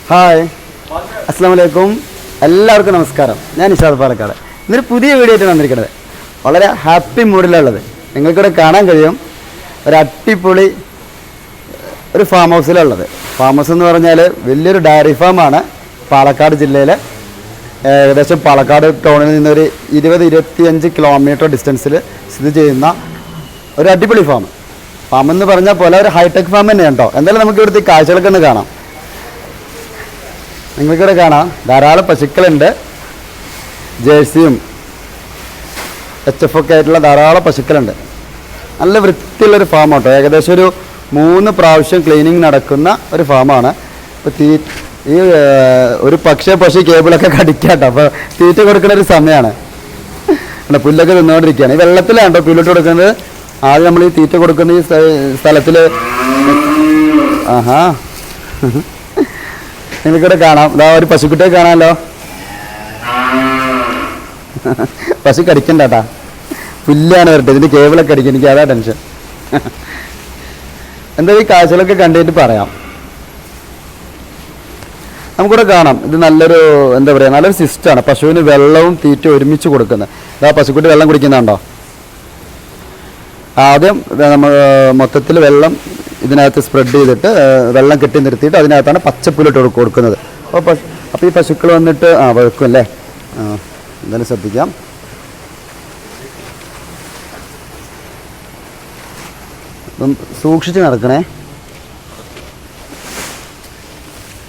Hi, അസ്സാം വലൈക്കും. എല്ലാവർക്കും നമസ്കാരം. ഞാൻ നിഷാദ് പാലക്കാട്. ഇന്നൊരു പുതിയ വീഡിയോ ആയിട്ട് വന്നിരിക്കുന്നത്. വളരെ ഹാപ്പി മൂഡിലുള്ളത് നിങ്ങൾക്കിവിടെ കാണാൻ കഴിയും. ഒരു അടിപൊളി ഒരു ഫാം ഹൗസിലുള്ളത്. ഫാം ഹൗസ് എന്ന് പറഞ്ഞാൽ വലിയൊരു ഡയറി ഫാമാണ്. പാലക്കാട് ജില്ലയിലെ ഏകദേശം പാലക്കാട് ടൗണിൽ നിന്നൊരു 20-25 കിലോമീറ്റർ ഡിസ്റ്റൻസിൽ സ്ഥിതി ചെയ്യുന്ന ഒരു അടിപൊളി ഫാം. ഫാം എന്ന് പറഞ്ഞാൽ പോലെ ഒരു ഹൈടെക് ഫാം തന്നെയാണ് കേട്ടോ. എന്തായാലും നമുക്ക് ഇവിടുത്തെ കാഴ്ചകളൊക്കെ ഒന്ന് കാണാം. നിങ്ങൾക്കിവിടെ കാണാം ധാരാളം പശുക്കളുണ്ട്. ജേഴ്സിയും HF ഒക്കെ ആയിട്ടുള്ള ധാരാളം പശുക്കളുണ്ട്. നല്ല വൃത്തിയുള്ളൊരു ഫാം കേട്ടോ. ഏകദേശം ഒരു 3 പ്രാവശ്യം ക്ലീനിങ് നടക്കുന്ന ഒരു ഫാമാണ്. ഇപ്പോൾ ഈ ഒരു പശു കേബിളൊക്കെ കടിക്കാട്ടോ. അപ്പോൾ തീറ്റ കൊടുക്കുന്ന ഒരു സമയമാണ്. അല്ല, പുല്ലൊക്കെ തിന്നുകൊണ്ടിരിക്കുകയാണ്. ഈ വെള്ളത്തിലാണ് കേട്ടോ പുല്ലിട്ട് കൊടുക്കുന്നത്. ആദ്യം നമ്മൾ ഈ തീറ്റ കൊടുക്കുന്ന ഈ സ്ഥലത്തിൽ നിങ്ങൾക്കിവിടെ കാണാം. ഇതാ ഒരു പശുക്കുട്ടിയെ കാണാമല്ലോ. പശു കടിക്കണ്ടാട്ടാ, പുല്ലാണ് വരട്ടെ. ഇതിൻ്റെ കേബിളൊക്കെ അടിക്കും. എനിക്ക് അതാ ടെൻഷൻ. എന്താ ഈ കാഴ്ചകളൊക്കെ കണ്ടിട്ട് പറയാം. നമുക്കിവിടെ കാണാം. ഇത് നല്ലൊരു എന്താ പറയുക, നല്ലൊരു സിസ്റ്റമാണ്. പശുവിന് വെള്ളവും തീറ്റ ഒരുമിച്ച് കൊടുക്കുന്നത്. ഇതാ പശുക്കുട്ടി വെള്ളം കുടിക്കുന്നുണ്ടോ. ആദ്യം നമ്മൾ മൊത്തത്തിൽ വെള്ളം ഇതിനകത്ത് സ്പ്രെഡ് ചെയ്തിട്ട് വെള്ളം കെട്ടി നിർത്തിയിട്ട് അതിനകത്താണ് പച്ചപ്പുല്ലിട്ട് കൊടുക്കുന്നത്. അപ്പോൾ ഈ പശുക്കൾ വന്നിട്ട് വഴുക്കും അല്ലേ. എന്തായാലും ശ്രദ്ധിക്കാം. അപ്പം സൂക്ഷിച്ച് നടക്കണേ.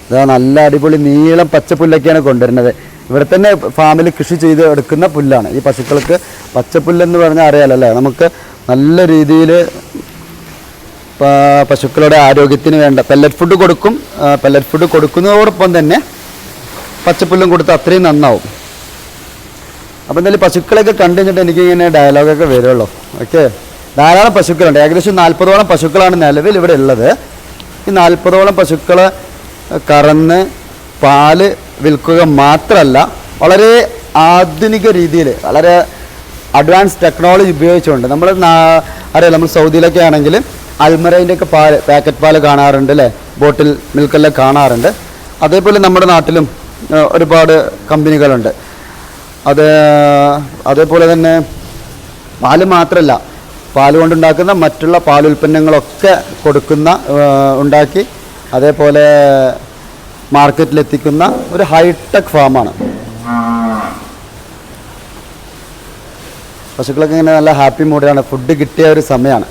ഇതാ നല്ല അടിപൊളി നീളം പച്ചപ്പുല്ലൊക്കെയാണ് കൊണ്ടുവരുന്നത്. ഇവിടെ തന്നെ ഫാമിൽ കൃഷി ചെയ്ത് എടുക്കുന്ന പുല്ലാണ്. ഈ പശുക്കൾക്ക് പച്ചപ്പുല്ലെന്ന് പറഞ്ഞാൽ അറിയാലല്ലേ. നമുക്ക് നല്ല രീതിയിൽ പശുക്കളുടെ ആരോഗ്യത്തിന് വേണ്ട പെല്ലറ്റ് ഫുഡ് കൊടുക്കും. പെല്ലറ്റ് ഫുഡ് കൊടുക്കുന്നതോടൊപ്പം തന്നെ പച്ചപ്പുല്ലും കൊടുത്ത് അത്രയും നന്നാവും. അപ്പോൾ എന്തായാലും പശുക്കളൊക്കെ കണ്ടു കഴിഞ്ഞിട്ട് എനിക്കിങ്ങനെ ഡയലോഗൊക്കെ വരുള്ളൂ. ഓക്കെ, ധാരാളം പശുക്കളുണ്ട്. ഏകദേശം 40ഓളം പശുക്കളാണ് നിലവിൽ ഇവിടെ ഉള്ളത്. ഈ 40ഓളം പശുക്കൾ കറന്ന് പാല് വിൽക്കുക മാത്രമല്ല, വളരെ ആധുനിക രീതിയിൽ വളരെ അഡ്വാൻസ് ടെക്നോളജി ഉപയോഗിച്ചുകൊണ്ട് അറിയാം, നമ്മൾ സൗദിയിലൊക്കെ ആണെങ്കിൽ അൽമറയിൻ്റെയൊക്കെ പാല്, പാക്കറ്റ് പാല് കാണാറുണ്ട് അല്ലേ, ബോട്ടിൽ മിൽക്കെല്ലാം കാണാറുണ്ട്. അതേപോലെ നമ്മുടെ നാട്ടിലും ഒരുപാട് കമ്പനികളുണ്ട്. അതേപോലെ തന്നെ പാല് മാത്രമല്ല, പാല് കൊണ്ടുണ്ടാക്കുന്ന മറ്റുള്ള പാലുൽപ്പന്നങ്ങളൊക്കെ ഉണ്ടാക്കി അതേപോലെ മാർക്കറ്റിലെത്തിക്കുന്ന ഒരു ഹൈടെക് ഫാമാണ്. പശുക്കളൊക്കെ ഇങ്ങനെ നല്ല ഹാപ്പി മൂഡിലാണ്. ഫുഡ് കിട്ടിയ ഒരു സമയമാണ്.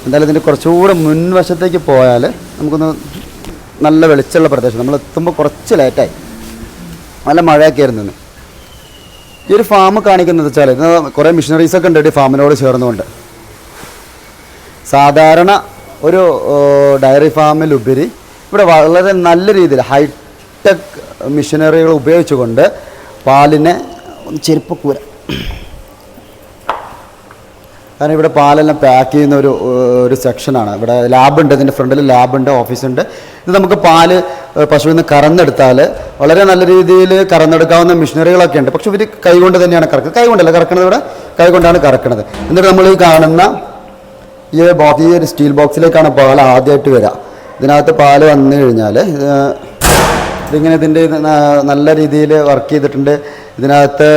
എന്തായാലും ഇതിൻ്റെ കുറച്ചുകൂടെ മുൻവശത്തേക്ക് പോയാൽ നമുക്കൊന്ന് നല്ല വെളിച്ചമുള്ള പ്രദേശം. നമ്മൾ എത്തുമ്പോൾ കുറച്ച് ലേറ്റായി, നല്ല മഴയൊക്കെ ആയിരുന്നു. ഈ ഒരു ഫാം കാണിക്കുന്നത് വെച്ചാൽ ഇത് കുറേ മിഷനറീസൊക്കെ ഉണ്ട് ഈ ഫാമിനോട് ചേർന്നുകൊണ്ട്. സാധാരണ ഒരു ഡയറി ഫാമിലുപരി ഇവിടെ വളരെ നല്ല രീതിയിൽ ഹൈടെക് മിഷനറികൾ ഉപയോഗിച്ചുകൊണ്ട് പാലിനെ ചെരുപ്പക്കൂര, കാരണം ഇവിടെ പാലെല്ലാം പാക്ക് ചെയ്യുന്ന ഒരു സെക്ഷനാണ്. ഇവിടെ ലാബുണ്ട്, ഇതിൻ്റെ ഫ്രണ്ടിൽ ലാബുണ്ട്, ഓഫീസുണ്ട്. ഇത് നമുക്ക് പാല് പശുവിൽ നിന്ന് കറന്നെടുത്താൽ വളരെ നല്ല രീതിയിൽ കറന്നെടുക്കാവുന്ന മെഷീനറികളൊക്കെ ഉണ്ട്. പക്ഷെ ഇവർ കൈകൊണ്ട് തന്നെയാണ് കറക്കുന്നത്. കൈകൊണ്ടല്ല കറക്കണത്, ഇവിടെ കൈകൊണ്ടാണ് കറക്കണത്. എന്നിട്ട് നമ്മൾ ഈ കാണുന്ന ഈ ഒരു സ്റ്റീൽ ബോക്സിലേക്കാണ് പാൽ ആദ്യമായിട്ട് വരിക. ഇതിനകത്ത് പാല് വന്നു കഴിഞ്ഞാൽ ഇതിങ്ങനെ ഇതിൻ്റെ നല്ല രീതിയിൽ വർക്ക് ചെയ്തിട്ടുണ്ട്. ഇതിനകത്ത്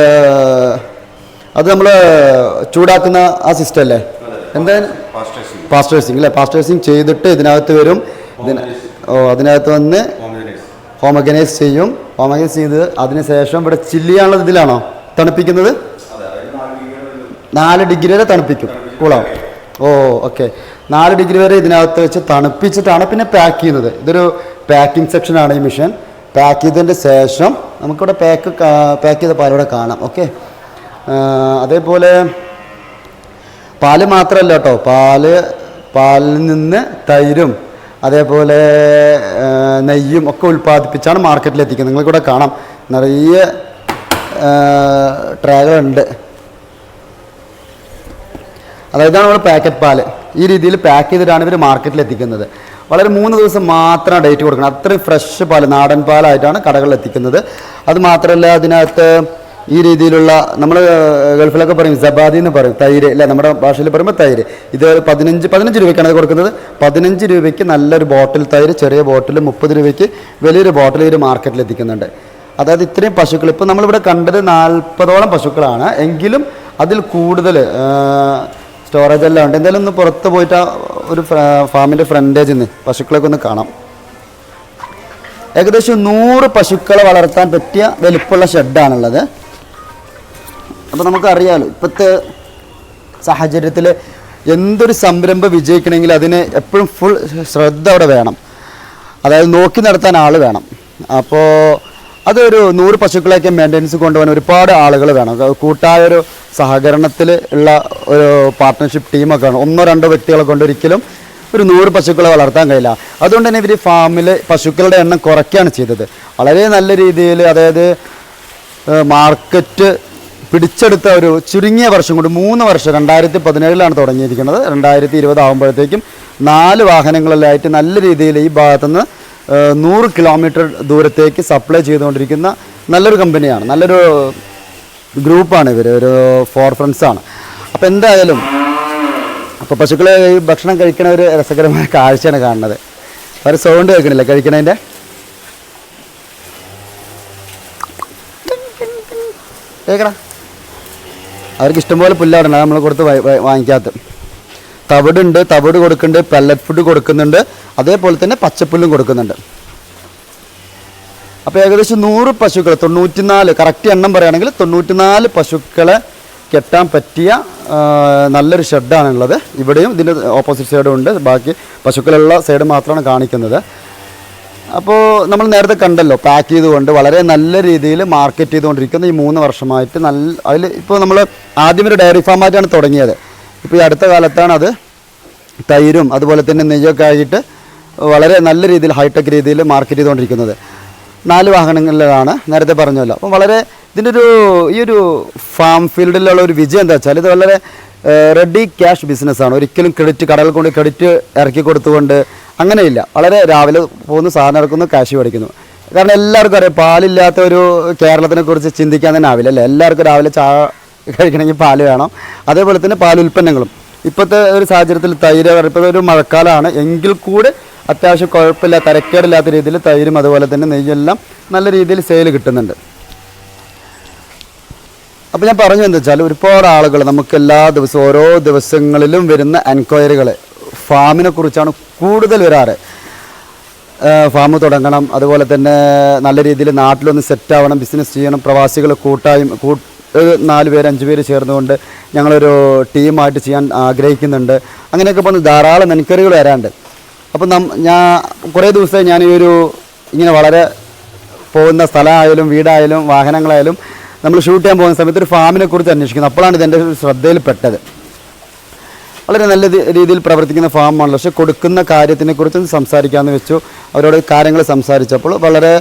അത് നമ്മൾ ചൂടാക്കുന്ന ആ സിസ്റ്റം അല്ലേ, എന്തായാലും പാസ്റ്റേഴ്സിങ് അല്ലേ, പാസ്റ്റേഴ്സിങ് ചെയ്തിട്ട് ഇതിനകത്ത് വരും. അതിനകത്ത് വന്ന് ഹോമോജനൈസ് ചെയ്യും. ഹോമോജനൈസ് ചെയ്ത് അതിനുശേഷം ഇവിടെ ചില്ല് ചെയ്യാനുള്ളത് ഇതിലാണോ തണുപ്പിക്കുന്നത്? 4 ഡിഗ്രി വരെ തണുപ്പിക്കും, കൂളാവും. ഓക്കെ, 4 ഡിഗ്രി വരെ ഇതിനകത്ത് വെച്ച് തണുപ്പിച്ചിട്ടാണ് പിന്നെ പാക്ക് ചെയ്യുന്നത്. ഇതൊരു പാക്കിംഗ് സെക്ഷനാണ് ഈ മെഷീൻ. പാക്ക് ചെയ്തതിൻ്റെ ശേഷം നമുക്കിവിടെ പാക്ക് ചെയ്ത പാലിവിടെ കാണാം. ഓക്കെ, അതേപോലെ പാല് മാത്രമല്ല കേട്ടോ, പാലിൽ നിന്ന് തൈരും അതേപോലെ നെയ്യും ഒക്കെ ഉൽപ്പാദിപ്പിച്ചാണ് മാർക്കറ്റിലെത്തിക്കുന്നത്. നിങ്ങൾക്കിവിടെ കാണാം നിറയെ ട്രേകളുണ്ട്. അതായത് നമ്മൾ പാക്കറ്റ് പാല് ഈ രീതിയിൽ പാക്ക് ചെയ്തിട്ടാണ് ഇവർ മാർക്കറ്റിലെത്തിക്കുന്നത്. വളരെ 3 ദിവസം മാത്രമാണ് ഡേറ്റ് കൊടുക്കുന്നത്. അത്രയും ഫ്രഷ് പാല്, നാടൻ പാലായിട്ടാണ് കടകളിൽ എത്തിക്കുന്നത്. അത് മാത്രമല്ല, അതിനകത്ത് ഈ രീതിയിലുള്ള നമ്മൾ ഗൾഫിലൊക്കെ പറയും സബാദി എന്ന് പറയും, തൈര് അല്ലേ, നമ്മുടെ ഭാഷയിൽ പറയുമ്പോൾ തൈര്. ഇത് 15 രൂപയ്ക്കാണ് അത് കൊടുക്കുന്നത്. 15 രൂപയ്ക്ക് നല്ലൊരു ബോട്ടിൽ തൈര്, ചെറിയ ബോട്ടിൽ 30 രൂപയ്ക്ക് വലിയൊരു ബോട്ടിൽ ഈ ഒരു മാർക്കറ്റിൽ എത്തിക്കുന്നുണ്ട്. അതായത് ഇത്രയും പശുക്കൾ, ഇപ്പോൾ നമ്മളിവിടെ കണ്ടത് 40ഓളം പശുക്കളാണ്, എങ്കിലും അതിൽ കൂടുതൽ സ്റ്റോറേജ് എല്ലാം ഉണ്ട്. എന്തായാലും ഒന്ന് പുറത്ത് പോയിട്ട് ഒരു ഫാമിൻ്റെ ഫ്രണ്ടേജിൽ നിന്ന് പശുക്കളൊക്കെ ഒന്ന് കാണാം. ഏകദേശം 100 പശുക്കളെ വളർത്താൻ പറ്റിയ വലിപ്പമുള്ള ഷെഡാണുള്ളത്. അപ്പോൾ നമുക്കറിയാമല്ലോ ഇപ്പോഴത്തെ സാഹചര്യത്തിൽ എന്തൊരു സംരംഭം വിജയിക്കണമെങ്കിൽ അതിന് എപ്പോഴും ഫുൾ ശ്രദ്ധ അവിടെ വേണം, അതായത് നോക്കി നടത്താൻ ആൾ വേണം. അപ്പോൾ അതൊരു 100 പശുക്കളെയൊക്കെ മെയിൻ്റെനൻസ് കൊണ്ടുപോകാൻ ഒരുപാട് ആളുകൾ വേണം. കൂട്ടായൊരു സഹകരണത്തിൽ ഉള്ള ഒരു പാർട്ട്ണർഷിപ്പ് ടീമൊക്കെ വേണം. 1-2 വ്യക്തികളെ കൊണ്ട് ഒരിക്കലും ഒരു 100 പശുക്കളെ വളർത്താൻ കഴിയില്ല. അതുകൊണ്ട് തന്നെ ഇവർ ഫാമിൽ പശുക്കളുടെ എണ്ണം കുറയ്ക്കുകയാണ് ചെയ്തത്. വളരെ നല്ല രീതിയിൽ, അതായത് മാർക്കറ്റ് പിടിച്ചെടുത്ത ഒരു ചുരുങ്ങിയ വർഷം കൊണ്ട് 3 വർഷം, 2017 തുടങ്ങിയിരിക്കുന്നത്. 2020 ആകുമ്പോഴത്തേക്കും 4 വാഹനങ്ങളിലായിട്ട് നല്ല രീതിയിൽ ഈ ഭാഗത്തുനിന്ന് 100 കിലോമീറ്റർ ദൂരത്തേക്ക് സപ്ലൈ ചെയ്തുകൊണ്ടിരിക്കുന്ന നല്ലൊരു കമ്പനിയാണ്, നല്ലൊരു ഗ്രൂപ്പാണ് ഇവർ, ഒരു 4 ഫ്രണ്ട്സാണ്. അപ്പോൾ എന്തായാലും അപ്പോൾ പശുക്കൾ ഈ ഭക്ഷണം കഴിക്കണ ഒരു രസകരമായ കാഴ്ചയാണ് കാണുന്നത്. അവർ സൗണ്ട് കേൾക്കണില്ല കഴിക്കണതിൻ്റെ. കേൾക്കണം, അവർക്ക് ഇഷ്ടംപോലെ പുല്ലാണ് നമ്മൾ കൊടുത്ത് വാങ്ങിക്കാത്ത. തവിടുണ്ട്, തവിട് കൊടുക്കുന്നുണ്ട്, പെല്ലറ്റ് ഫുഡ് കൊടുക്കുന്നുണ്ട്, അതേപോലെ തന്നെ പച്ചപ്പുല്ലും കൊടുക്കുന്നുണ്ട്. അപ്പോൾ ഏകദേശം 100 പശുക്കൾ, 94 കറക്റ്റ് എണ്ണം പറയുകയാണെങ്കിൽ 94 പശുക്കളെ കെട്ടാൻ പറ്റിയ നല്ലൊരു ഷെഡാണുള്ളത്. ഇവിടെയും ഇതിൻ്റെ ഓപ്പോസിറ്റ് സൈഡും ഉണ്ട്, ബാക്കി പശുക്കളുള്ള സൈഡ് മാത്രമാണ് കാണിക്കുന്നത്. അപ്പോൾ നമ്മൾ നേരത്തെ കണ്ടല്ലോ, പാക്ക് ചെയ്തുകൊണ്ട് വളരെ നല്ല രീതിയിൽ മാർക്കറ്റ് ചെയ്തുകൊണ്ടിരിക്കുന്ന ഈ 3 വർഷമായിട്ട് അതിൽ ഇപ്പോൾ നമ്മൾ ആദ്യം ഒരു ഡയറി ഫാമായിട്ടാണ് തുടങ്ങിയത്. ഇപ്പോൾ ഈ അടുത്ത കാലത്താണ് അത് തൈരും അതുപോലെ തന്നെ നെയ്യൊക്കെ ആയിട്ട് വളരെ നല്ല രീതിയിൽ ഹൈടെക് രീതിയിൽ മാർക്കറ്റ് ചെയ്തുകൊണ്ടിരിക്കുന്നത്. 4 വാഹനങ്ങളിലാണ് നേരത്തെ പറഞ്ഞല്ലോ. അപ്പം വളരെ ഇതിൻ്റെ ഈ ഒരു ഫാം ഫീൽഡിലുള്ള ഒരു വിജയം എന്താ വെച്ചാൽ, ഇത് വളരെ റെഡി ക്യാഷ് ബിസിനസ്സാണ്. ഒരിക്കലും ക്രെഡിറ്റ് കടകൾ കൊണ്ട് ക്രെഡിറ്റ് ഇറക്കി കൊടുത്തുകൊണ്ട് അങ്ങനെയില്ല. വളരെ രാവിലെ പോകുന്നു, സാധനം ഇറക്കുന്നു, ക്യാഷ് മേടിക്കുന്നു. കാരണം എല്ലാവർക്കും അറിയാം, പാലില്ലാത്ത ഒരു കേരളത്തിനെ കുറിച്ച് ചിന്തിക്കാൻ തന്നെ ആവില്ല അല്ലേ. എല്ലാവർക്കും രാവിലെ ചായ കഴിക്കണമെങ്കിൽ പാല് വേണം. അതേപോലെ തന്നെ പാലുൽപ്പന്നങ്ങളും ഇപ്പോഴത്തെ ഒരു സാഹചര്യത്തിൽ തൈര്, ഇപ്പോൾ ഒരു മഴക്കാലമാണ് എങ്കിൽ കൂടെ അത്യാവശ്യം കുഴപ്പമില്ല, തരക്കേടില്ലാത്ത രീതിയിൽ തൈരും അതുപോലെ തന്നെ നെയ്യെല്ലാം നല്ല രീതിയിൽ സെയിൽ കിട്ടുന്നുണ്ട്. അപ്പോൾ ഞാൻ പറഞ്ഞു എന്താ വെച്ചാൽ, ഒരുപാട് ആളുകൾ നമുക്ക് എല്ലാ ദിവസവും ഓരോ ദിവസങ്ങളിലും വരുന്ന എൻക്വയറികൾ ഫാമിനെ കുറിച്ചാണ് കൂടുതൽ വരാറ്. ഫാം തുടങ്ങണം, അതുപോലെ തന്നെ നല്ല രീതിയിൽ നാട്ടിലൊന്ന് സെറ്റ് ആവണം, ബിസിനസ് ചെയ്യണം, പ്രവാസികൾ 4 പേര് 5 പേര് ചേർന്നുകൊണ്ട് ഞങ്ങളൊരു ടീമായിട്ട് ചെയ്യാൻ ആഗ്രഹിക്കുന്നുണ്ട്. അങ്ങനെയൊക്കെ പറഞ്ഞ് ധാരാളം എൻക്വയറികൾ വരാറുണ്ട്. അപ്പം ഞാൻ കുറേ ദിവസമായി ഞാൻ ഈ ഒരു ഇങ്ങനെ വളരെ പോകുന്ന സ്ഥലമായാലും വീടായാലും വാഹനങ്ങളായാലും നമ്മൾ ഷൂട്ട് ചെയ്യാൻ പോകുന്ന സമയത്ത് ഒരു ഫാമിനെ കുറിച്ച് അന്വേഷിക്കുന്നത്. അപ്പോഴാണ് ഇതെൻ്റെ ശ്രദ്ധയിൽപ്പെട്ടത്. വളരെ നല്ല രീതിയിൽ പ്രവർത്തിക്കുന്ന ഫാമാണല്ലോ, പക്ഷേ കൊടുക്കുന്ന കാര്യത്തിനെക്കുറിച്ച് സംസാരിക്കാമെന്ന് വെച്ചു. അവരോട് കാര്യങ്ങൾ സംസാരിച്ചപ്പോൾ വളരെ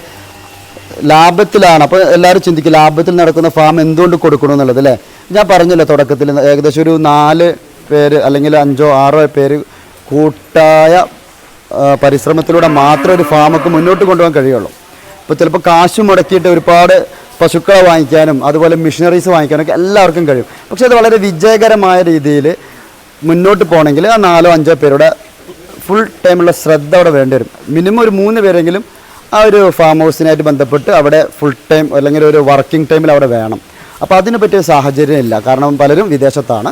ലാഭത്തിലാണ്. അപ്പോൾ എല്ലാവരും ചിന്തിക്കും, ലാഭത്തിൽ നടക്കുന്ന ഫാം എന്തുകൊണ്ട് കൊടുക്കണമെന്നുള്ളത് അല്ലേ. ഞാൻ പറഞ്ഞല്ലോ തുടക്കത്തിൽ, ഏകദേശം ഒരു 4 പേര് അല്ലെങ്കിൽ 5-6 പേര് കൂട്ടായ പരിശ്രമത്തിലൂടെ മാത്രമേ ഒരു ഫാമൊക്കെ മുന്നോട്ട് കൊണ്ടുപോകാൻ കഴിയുള്ളൂ. ഇപ്പോൾ ചിലപ്പോൾ കാശ് മുടക്കിയിട്ട് ഒരുപാട് പശുക്കളെ വാങ്ങിക്കാനും അതുപോലെ മിഷനറീസ് വാങ്ങിക്കാനൊക്കെ എല്ലാവർക്കും കഴിയും. പക്ഷേ അത് വളരെ വിജയകരമായ രീതിയിൽ മുന്നോട്ട് പോകണമെങ്കിൽ ആ 4-5 പേരുടെ ഫുൾ ടൈമുള്ള ശ്രദ്ധ അവിടെ വേണ്ടി വരും. മിനിമം ഒരു 3 പേരെങ്കിലും ആ ഒരു ഫാം ഹൗസിനായിട്ട് ബന്ധപ്പെട്ട് അവിടെ ഫുൾ ടൈം അല്ലെങ്കിൽ ഒരു വർക്കിംഗ് ടൈമിൽ അവിടെ വേണം. അപ്പോൾ അതിന് പറ്റിയ സാഹചര്യം ഇല്ല. കാരണം പലരും വിദേശത്താണ്,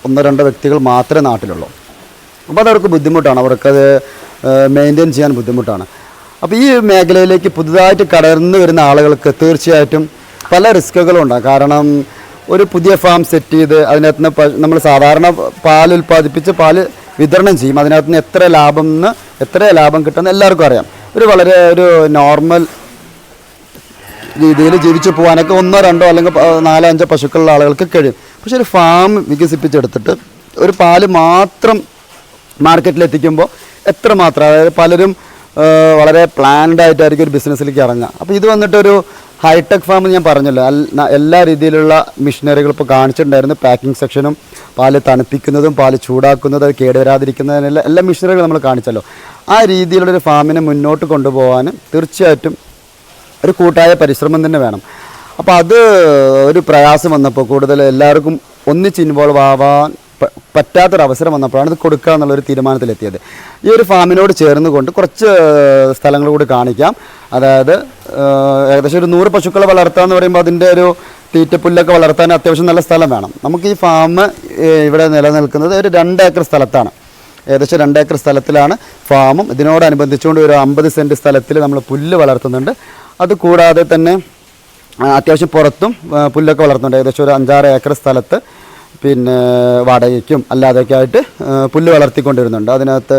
1-2 വ്യക്തികൾ മാത്രമേ നാട്ടിലുള്ളൂ. അപ്പോൾ അതവർക്ക് ബുദ്ധിമുട്ടാണ്, അവർക്കത് മെയിൻറ്റെയിൻ ചെയ്യാൻ ബുദ്ധിമുട്ടാണ്. അപ്പോൾ ഈ മേഖലയിലേക്ക് പുതുതായിട്ട് കടന്നു വരുന്ന ആളുകൾക്ക് തീർച്ചയായിട്ടും പല റിസ്കുകളും ഉണ്ടാകും. കാരണം ഒരു പുതിയ ഫാം സെറ്റ് ചെയ്ത് അതിനകത്ത് നിന്ന് നമ്മൾ സാധാരണ പാൽ ഉൽപ്പാദിപ്പിച്ച് പാല് വിതരണം ചെയ്യും. അതിനകത്ത് നിന്ന് എത്ര ലാഭം കിട്ടുമെന്ന് എല്ലാവർക്കും അറിയാം. വളരെ ഒരു നോർമൽ രീതിയിൽ ജീവിച്ചു പോകാനൊക്കെ 1-2 അല്ലെങ്കിൽ 4-5 പശുക്കളുള്ള ആളുകൾക്ക് കഴിയും. പക്ഷേ ഒരു ഫാം വികസിപ്പിച്ചെടുത്തിട്ട് ഒരു പാല് മാത്രം മാർക്കറ്റിലെത്തിക്കുമ്പോൾ എത്രമാത്രം, അതായത് പലരും വളരെ പ്ലാൻഡ് ആയിട്ടായിരിക്കും ഒരു ബിസിനസ്സിലേക്ക് ഇറങ്ങുക. അപ്പോൾ ഇത് വന്നിട്ടൊരു ഹൈടെക് ഫാം ഞാൻ പറഞ്ഞല്ലോ, എല്ലാ രീതിയിലുള്ള മിഷനറികൾ ഇപ്പോൾ കാണിച്ചിട്ടുണ്ടായിരുന്നു. പാക്കിംഗ് സെക്ഷനും പാല് തണുപ്പിക്കുന്നതും പാല് ചൂടാക്കുന്നതും അത് കേടുവരാതിരിക്കുന്നതിനെല്ലാം എല്ലാ മിഷനറികളും നമ്മൾ കാണിച്ചല്ലോ. ആ രീതിയിലുള്ളൊരു ഫാമിനെ മുന്നോട്ട് കൊണ്ടുപോകാൻ തീർച്ചയായിട്ടും ഒരു കൂട്ടായ പരിശ്രമം തന്നെ വേണം. അപ്പോൾ അത് ഒരു പ്രയാസം വന്നപ്പോൾ കൂടുതൽ എല്ലാവർക്കും ഒന്നിച്ച് ഇൻവോൾവ് ആവാൻ പറ്റാത്തൊരവസരം വന്നപ്പോഴാണ് ഇത് കൊടുക്കുക എന്നുള്ളൊരു തീരുമാനത്തിലെത്തിയത്. ഈ ഒരു ഫാമിനോട് ചേർന്നുകൊണ്ട് കുറച്ച് സ്ഥലങ്ങൾ കൂടി കാണിക്കാം. അതായത് ഏകദേശം ഒരു 100 പശുക്കളെ വളർത്തുക എന്ന് പറയുമ്പോൾ അതിൻ്റെ ഒരു തീറ്റപ്പുല്ലൊക്കെ വളർത്താൻ അത്യാവശ്യം നല്ല സ്ഥലം വേണം. നമുക്ക് ഈ ഫാം ഇവിടെ നിലനിൽക്കുന്നത് ഒരു 2 ഏക്കർ സ്ഥലത്താണ്. ഏകദേശം 2 ഏക്കർ സ്ഥലത്തിലാണ് ഫാമും. ഇതിനോടനുബന്ധിച്ചുകൊണ്ട് ഒരു 50 സെൻറ്റ് സ്ഥലത്തിൽ നമ്മൾ പുല്ല് വളർത്തുന്നുണ്ട്. അതുകൂടാതെ തന്നെ അത്യാവശ്യം പുറത്തും പുല്ലൊക്കെ വളർത്തുന്നുണ്ട്. ഏകദേശം ഒരു 5-6 ഏക്കർ സ്ഥലത്ത് പിന്നെ വാടകയ്ക്കും അല്ലാതെയൊക്കെ ആയിട്ട് പുല്ല് വളർത്തിക്കൊണ്ടിരുന്നുണ്ട്. അതിനകത്ത്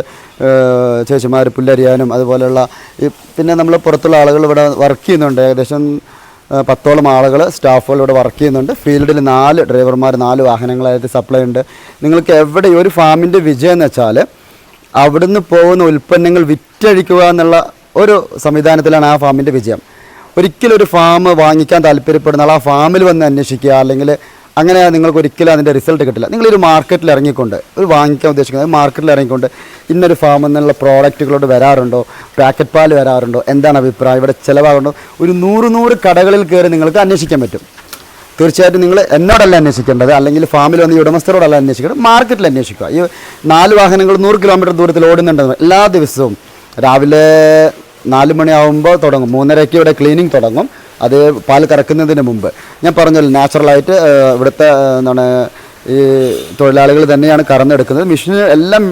ചേച്ചിമാർ പുല്ലരിയാനും അതുപോലെയുള്ള പിന്നെ നമ്മൾ പുറത്തുള്ള ആളുകൾ ഇവിടെ വർക്ക് ചെയ്യുന്നുണ്ട്. ഏകദേശം 10ഓളം ആളുകൾ സ്റ്റാഫുകൾ ഇവിടെ വർക്ക് ചെയ്യുന്നുണ്ട്. ഫീൽഡിൽ 4 ഡ്രൈവർമാർ 4 വാഹനങ്ങളായിട്ട് സപ്ലൈ ഉണ്ട്. നിങ്ങൾക്ക് എവിടെ ഒരു ഫാമിൻ്റെ വിജയം എന്ന് വെച്ചാൽ അവിടുന്ന് പോകുന്ന ഉൽപ്പന്നങ്ങൾ വിറ്റഴിക്കുക എന്നുള്ള ഒരു സംവിധാനത്തിലാണ് ആ ഫാമിൻ്റെ വിജയം. ഒരിക്കലും ഒരു ഫാം വാങ്ങിക്കാൻ താല്പര്യപ്പെടുന്ന ആൾ ആ ഫാമിൽ വന്ന് അന്വേഷിക്കുക, അല്ലെങ്കിൽ അങ്ങനെ നിങ്ങൾക്ക് ഒരിക്കലും അതിൻ്റെ റിസൾട്ട് കിട്ടില്ല. നിങ്ങളൊരു മാർക്കറ്റിൽ ഇറങ്ങിക്കൊണ്ട് ഒരു വാങ്ങിക്കാൻ ഉദ്ദേശിക്കുന്നത് മാർക്കറ്റിൽ ഇറങ്ങിക്കൊണ്ട് ഇന്നൊരു ഫാമിൽ നിന്നുള്ള പ്രോഡക്റ്റുകളോട് വരാറുണ്ടോ, പാക്കറ്റ് പാൽ വരാറുണ്ടോ, എന്താണ് അഭിപ്രായം, ഇവിടെ ചിലവാകുണ്ടോ, ഒരു 100 കടകളിൽ കയറി നിങ്ങൾക്ക് അന്വേഷിക്കാൻ പറ്റും. തീർച്ചയായിട്ടും നിങ്ങൾ എന്നോടല്ല അന്വേഷിക്കേണ്ടത്, അല്ലെങ്കിൽ ഫാമിൽ വന്ന് ഈ ഉടമസ്ഥരോടല്ല അന്വേഷിക്കേണ്ടത്, മാർക്കറ്റിൽ അന്വേഷിക്കുക. ഈ 4 വാഹനങ്ങൾ 100 കിലോമീറ്റർ ദൂരത്തിൽ ഓടുന്നുണ്ടെന്ന് എല്ലാ ദിവസവും രാവിലെ 4 മണിയാകുമ്പോൾ തുടങ്ങും. 3:30 ഇവിടെ ക്ലീനിങ് തുടങ്ങും. അത് പാൽ കറക്കുന്നതിന് മുമ്പ് ഞാൻ പറഞ്ഞല്ലോ, നാച്ചുറലായിട്ട് ഇവിടുത്തെ എന്താണ് ഈ തൊഴിലാളികൾ തന്നെയാണ് കറന്നെടുക്കുന്നത്. മെഷീൻ എല്ലാം